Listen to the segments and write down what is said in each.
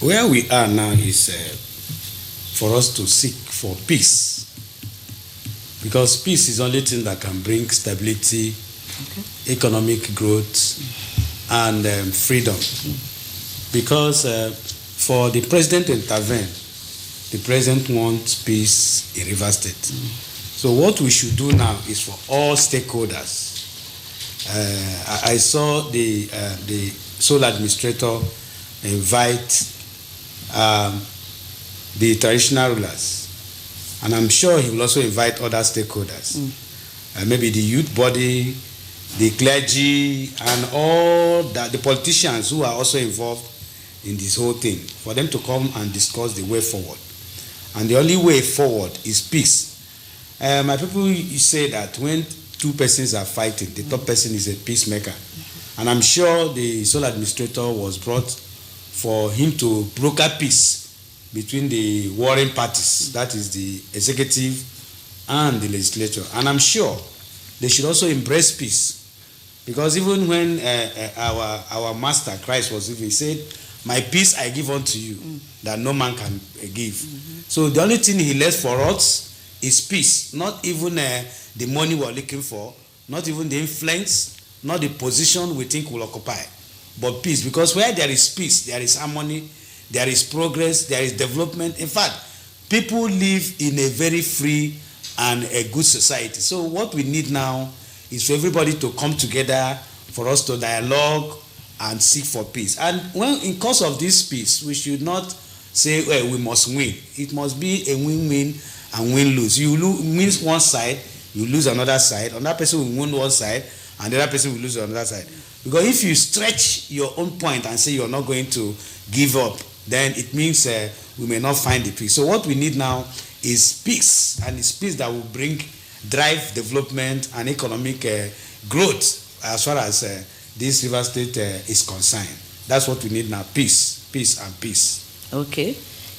Where we are now is for us to seek for peace, because peace is the only thing that can bring stability, economic growth, and freedom. Because for the president to intervene, the president wants peace in Rivers State. So what we should do now is for all stakeholders. I saw the sole administrator invite the traditional rulers, and I'm sure he will also invite other stakeholders, maybe the youth body, the clergy, and all the politicians who are also involved in this whole thing, for them to come and discuss the way forward. And the only way forward is peace. My people say that when two persons are fighting, the third person is a peacemaker. And I'm sure the sole administrator was brought for him to broker peace between the warring parties, that is the executive and the legislature. And I'm sure they should also embrace peace, because even when our master Christ was even, he said, "My peace I give unto you, that no man can give." So the only thing he left for us is peace, not even the money we're looking for, not even the influence, not the position we think we'll occupy, but peace. Because where there is peace, there is harmony, there is progress, there is development. In fact, people live in a very free and a good society. So what we need now is for everybody to come together, for us to dialogue and seek for peace. And when in course of this peace, we should not say, well, we must win. It must be a win-win and win-lose. You win one side, you lose another side. Another person will win one side, and the other person will lose another side. Because if you stretch your own point and say you're not going to give up, then it means we may not find the peace. So what we need now is peace, and it's peace that will drive development and economic growth as far as this River State is concerned. That's what we need now, peace and peace. Okay.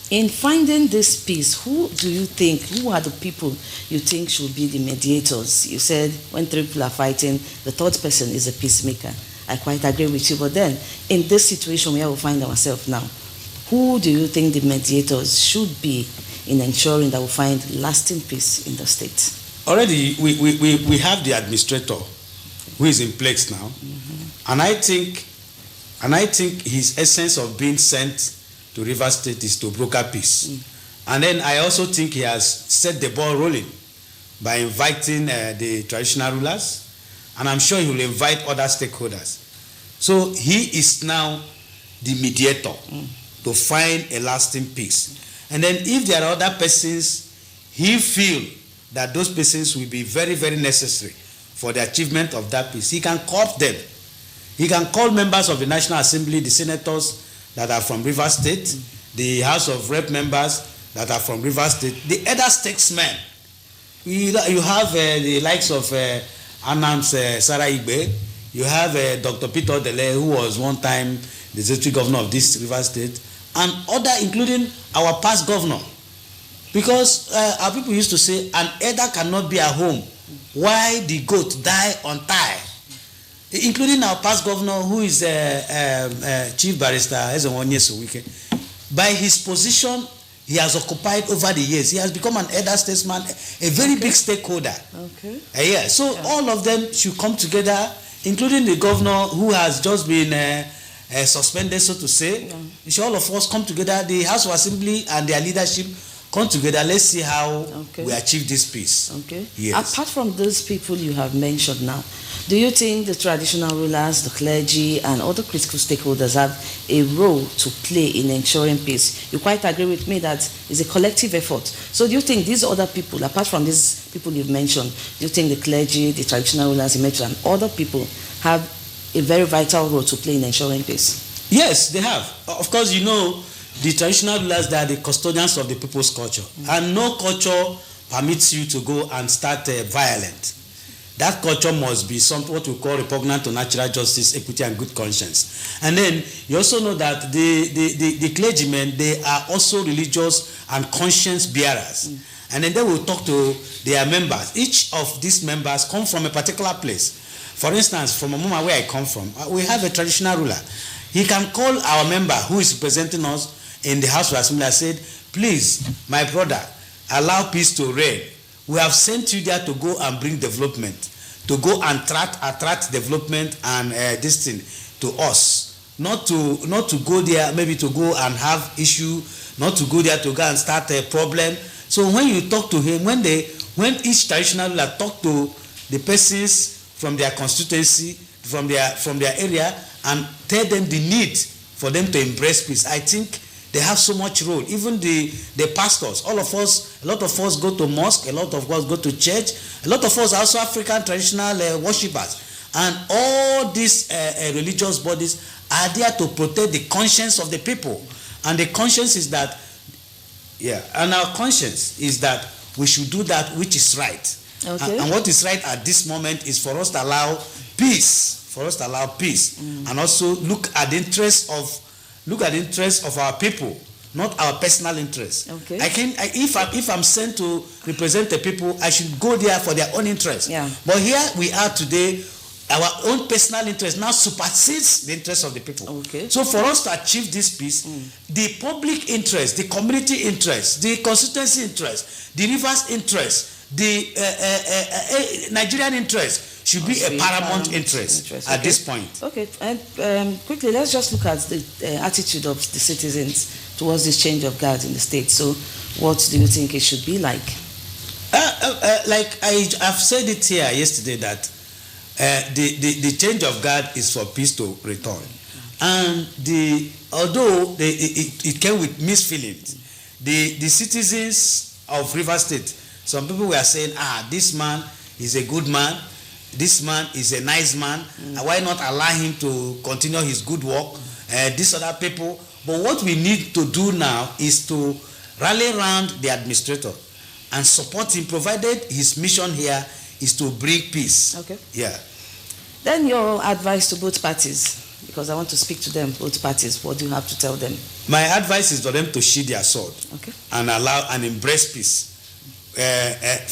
In finding this peace, who are the people you think should be the mediators? You said when three people are fighting, the third person is a peacemaker. I quite agree with you. But then, in this situation where we find ourselves now, who do you think the mediators should be in ensuring that we find lasting peace in the state? Already, we have the administrator who is in place now, and I think his essence of being sent to River State is to broker peace. And then I also think he has set the ball rolling by inviting the traditional rulers, and I'm sure he will invite other stakeholders. So he is now the mediator to find a lasting peace. And then if there are other persons, he feel that those persons will be very, very necessary for the achievement of that peace, he can call them. He can call members of the National Assembly, the senators that are from River State, the House of Rep members that are from River State, the other statesmen. You have the likes of Anams Sarah Igbe, you have Dr. Peter Dele, who was one time the district governor of this River State, and other, including our past governor. Because our people used to say, an elder cannot be at home while the goat die untied. Including our past governor, who is Chief Barrister Ezenwonye Sowike. By his position he has occupied over the years, he has become an elder statesman, a very big stakeholder. So all of them should come together, including the governor who has just been suspended, so to say. Should all of us come together, the House of Assembly and their leadership come together. Let's see how we achieve this peace. Yes. Apart from those people you have mentioned now, do you think the traditional rulers, the clergy, and other critical stakeholders have a role to play in ensuring peace? You quite agree with me that it's a collective effort. So do you think these other people, apart from these people you've mentioned, do you think the clergy, the traditional rulers you mentioned, and other people have a very vital role to play in ensuring peace? Yes, they have. Of course, you know, the traditional rulers, they are the custodians of the people's culture. And no culture permits you to go and start violent. That culture must be something what we call repugnant to natural justice, equity, and good conscience. And then you also know that the clergymen, they are also religious and conscience bearers. And then they will talk to their members. Each of these members come from a particular place. For instance, from Amuma, where I come from, we have a traditional ruler. He can call our member who is representing us in the House of Assembly. I said, please, my brother, allow peace to reign. We have sent you there to go and bring development, to go and attract development and this thing to us. Not to go there, maybe to go and have issue, not to go there to go and start a problem. So when you talk to him, when each traditional ruler talk to the persons from their constituency, from their area, and tell them the need for them to embrace peace, I think they have so much role. Even the pastors, all of us, a lot of us go to mosque, a lot of us go to church, a lot of us are also African traditional worshippers. And all these religious bodies are there to protect the conscience of the people. And the conscience is that, and our conscience is that we should do that which is right. Okay. And what is right at this moment is for us to allow peace. And also look at the interest of our people, not our personal interest. Okay. If I'm sent to represent the people, I should go there for their own interest. Yeah. But here we are today, our own personal interest now supersedes the interest of the people. Okay. So for us to achieve this peace, the public interest, the community interest, the constituency interest, the rivers interest, the Nigerian interest should be a paramount interest at this point. Okay, and quickly, let's just look at the attitude of the citizens towards this change of guard in the state. So what do you think it should be like? Like I've said it here yesterday that the change of guard is for peace to return. And although it came with mixed feelings, the citizens of Rivers State, some people were saying, this man is a good man, this man is a nice man, and why not allow him to continue his good work, these other people. But what we need to do now is to rally around the administrator and support him, provided his mission here is to bring peace. Okay. Yeah. Then your advice to both parties, because I want to speak to them, both parties. What do you have to tell them? My advice is for them to sheathe their sword, okay, and allow and embrace peace.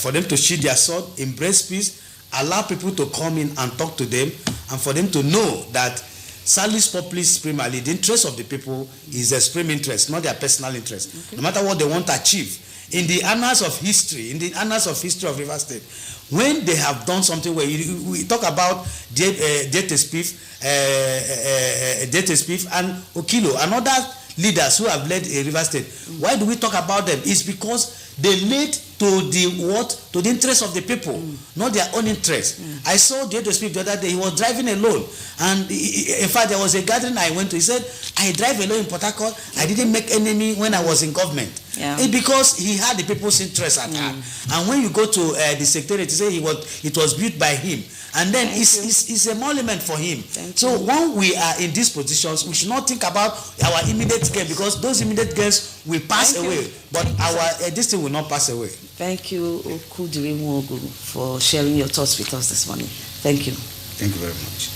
For them to sheathe their sword, embrace peace, allow people to come in and talk to them, and for them to know that Salus Populis primarily, the interest of the people is their supreme interest, not their personal interest. Okay. No matter what they want to achieve. In the annals of history, of Rivers State, when they have done something where we talk about J.T. Spiff and Okilo and other leaders who have led a Rivers State, why do we talk about them? It's because they led to the interest of the people, not their own interest. I saw J.T. Spiff the other day. He was driving alone, and in fact there was a gathering I went to. He said, I drive alone in Port Harcourt. I didn't make enemy when I was in government. Yeah. It's because he had the people's interest at heart. And when you go to the secretariat, he said it was built by him. And then it's a monument for him. So when we are in these positions, we should not think about our immediate gain, because those immediate gains will pass away. But our this thing will not pass away. Thank you, Okwudiri Nwogu, for sharing your thoughts with us this morning. Thank you. Thank you very much.